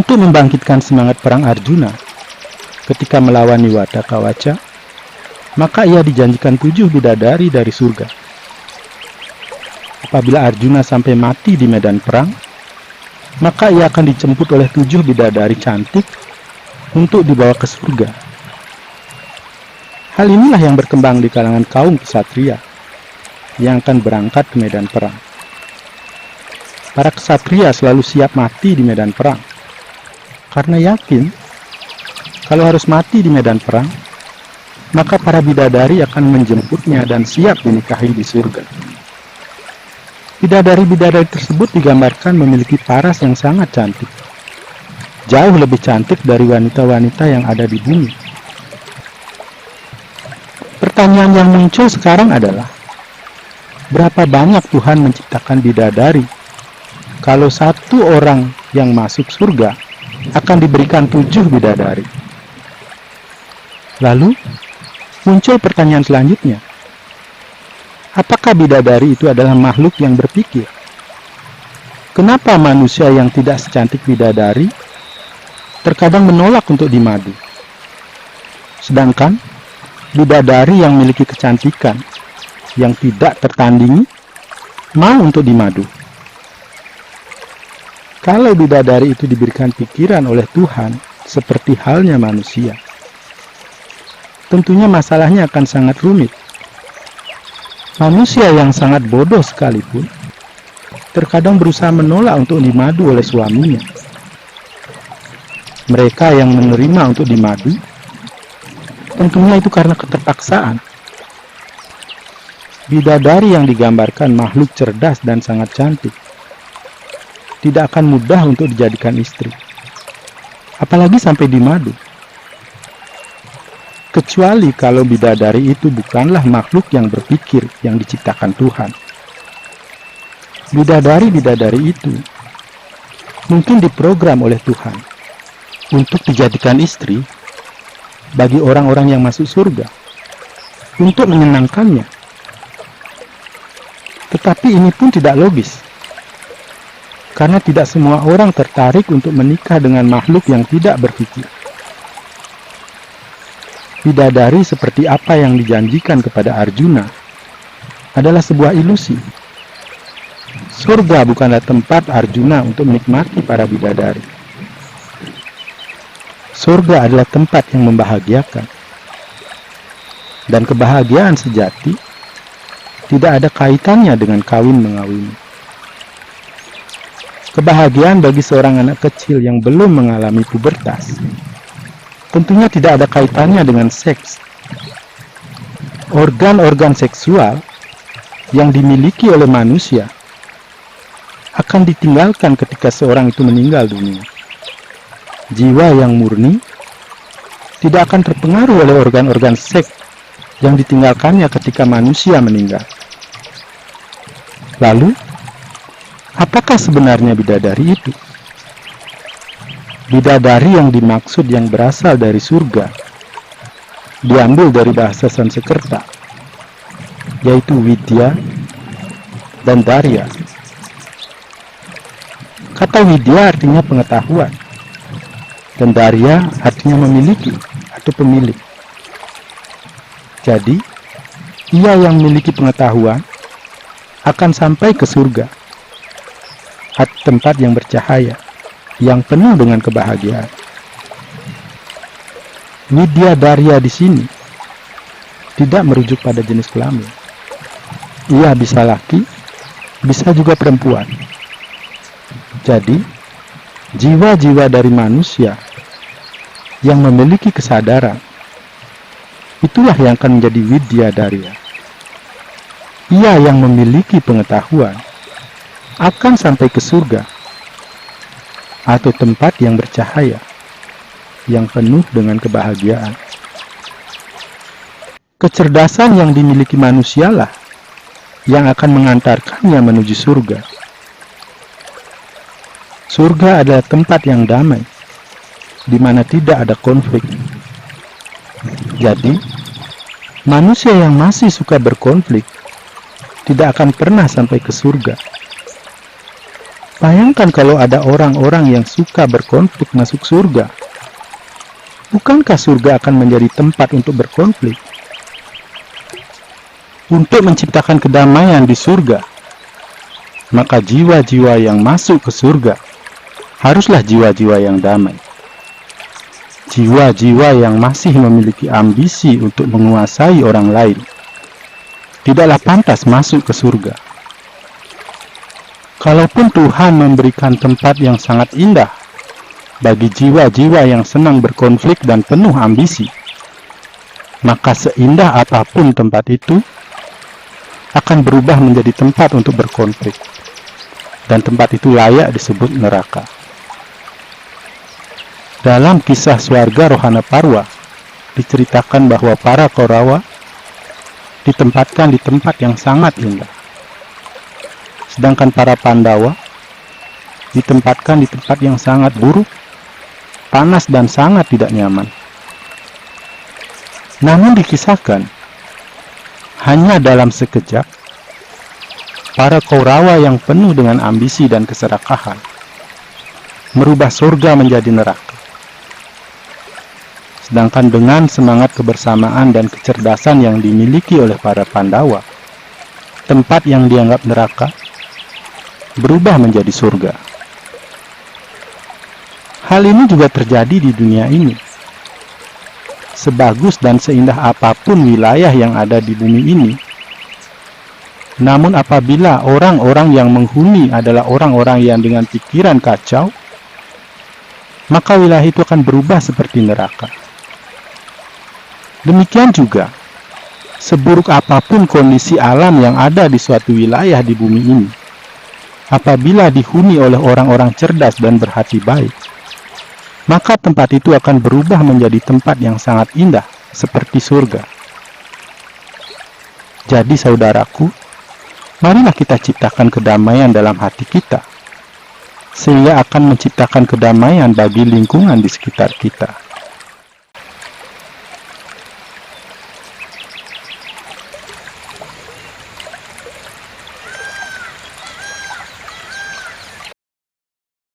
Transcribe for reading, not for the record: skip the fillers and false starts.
Untuk membangkitkan semangat perang Arjuna ketika melawan Niwata Kawaca, maka ia dijanjikan 7 bidadari dari surga. Apabila Arjuna sampai mati di medan perang, maka ia akan dijemput oleh 7 bidadari cantik untuk dibawa ke surga. Hal inilah yang berkembang di kalangan kaum ksatria yang akan berangkat ke medan perang. Para ksatria selalu siap mati di medan perang, karena yakin kalau harus mati di medan perang, maka para bidadari akan menjemputnya dan siap dinikahi di surga. Bidadari-bidadari tersebut digambarkan memiliki paras yang sangat cantik, jauh lebih cantik dari wanita-wanita yang ada di bumi. Pertanyaan yang muncul sekarang adalah, berapa banyak Tuhan menciptakan bidadari kalau satu orang yang masuk surga akan diberikan 7 bidadari? Lalu muncul pertanyaan selanjutnya, apakah bidadari itu adalah makhluk yang berpikir? Kenapa manusia yang tidak secantik bidadari terkadang menolak untuk dimadu, sedangkan bidadari yang memiliki kecantikan yang tidak tertandingi mau untuk dimadu? Kalau bidadari itu diberikan pikiran oleh Tuhan seperti halnya manusia, tentunya masalahnya akan sangat rumit. Manusia yang sangat bodoh sekalipun terkadang berusaha menolak untuk dimadu oleh suaminya. Mereka yang menerima untuk dimadu, tentunya itu karena keterpaksaan. Bidadari yang digambarkan makhluk cerdas dan sangat cantik tidak akan mudah untuk dijadikan istri, apalagi sampai dimadu. Kecuali kalau bidadari itu bukanlah makhluk yang berpikir yang diciptakan Tuhan. Bidadari-bidadari itu mungkin diprogram oleh Tuhan untuk dijadikan istri bagi orang-orang yang masuk surga, untuk menyenangkannya. Tetapi ini pun tidak logis, karena tidak semua orang tertarik untuk menikah dengan makhluk yang tidak berpikir. Bidadari seperti apa yang dijanjikan kepada Arjuna adalah sebuah ilusi. Surga bukanlah tempat Arjuna untuk menikmati para bidadari. Surga adalah tempat yang membahagiakan. Dan kebahagiaan sejati tidak ada kaitannya dengan kawin-mengawini. Kebahagiaan bagi seorang anak kecil yang belum mengalami pubertas tentunya tidak ada kaitannya dengan seks. Organ-organ seksual yang dimiliki oleh manusia akan ditinggalkan ketika seorang itu meninggal dunia. Jiwa yang murni tidak akan terpengaruh oleh organ-organ seks yang ditinggalkannya ketika manusia meninggal. Lalu, apakah sebenarnya bidadari itu? Bidadari yang dimaksud yang berasal dari surga diambil dari bahasa Sanskerta, yaitu Widya dan Darya. Kata Widya artinya pengetahuan, dan Darya artinya memiliki atau pemilik. Jadi, ia yang memiliki pengetahuan akan sampai ke surga, tempat yang bercahaya, yang penuh dengan kebahagiaan. Widya Darya di sini tidak merujuk pada jenis kelamin. Ia bisa laki, bisa juga perempuan. Jadi, jiwa-jiwa dari manusia yang memiliki kesadaran, itulah yang akan menjadi Widya Darya. Ia yang memiliki pengetahuan akan sampai ke surga, atau tempat yang bercahaya, yang penuh dengan kebahagiaan. Kecerdasan yang dimiliki manusialah yang akan mengantarkannya menuju surga. Surga adalah tempat yang damai, di mana tidak ada konflik. Jadi, manusia yang masih suka berkonflik tidak akan pernah sampai ke surga. Bayangkan kalau ada orang-orang yang suka berkonflik masuk surga. Bukankah surga akan menjadi tempat untuk berkonflik? Untuk menciptakan kedamaian di surga, maka jiwa-jiwa yang masuk ke surga haruslah jiwa-jiwa yang damai. Jiwa-jiwa yang masih memiliki ambisi untuk menguasai orang lain tidaklah pantas masuk ke surga. Kalaupun Tuhan memberikan tempat yang sangat indah bagi jiwa-jiwa yang senang berkonflik dan penuh ambisi, maka seindah apapun tempat itu akan berubah menjadi tempat untuk berkonflik, dan tempat itu layak disebut neraka. Dalam kisah Swarga Rohana Parwa diceritakan bahwa para Kaurawa ditempatkan di tempat yang sangat indah, sedangkan para Pandawa ditempatkan di tempat yang sangat buruk, panas dan sangat tidak nyaman. Namun dikisahkan, hanya dalam sekejap, para Kaurawa yang penuh dengan ambisi dan keserakahan merubah surga menjadi neraka. Sedangkan dengan semangat kebersamaan dan kecerdasan yang dimiliki oleh para Pandawa, tempat yang dianggap neraka berubah menjadi surga. Hal ini juga terjadi di dunia ini. Sebagus dan seindah apapun wilayah yang ada di bumi ini, namun apabila orang-orang yang menghuni adalah orang-orang yang dengan pikiran kacau, maka wilayah itu akan berubah seperti neraka. Demikian juga, seburuk apapun kondisi alam yang ada di suatu wilayah di bumi ini, apabila dihuni oleh orang-orang cerdas dan berhati baik, maka tempat itu akan berubah menjadi tempat yang sangat indah, seperti surga. Jadi saudaraku, marilah kita ciptakan kedamaian dalam hati kita, sehingga akan menciptakan kedamaian bagi lingkungan di sekitar kita.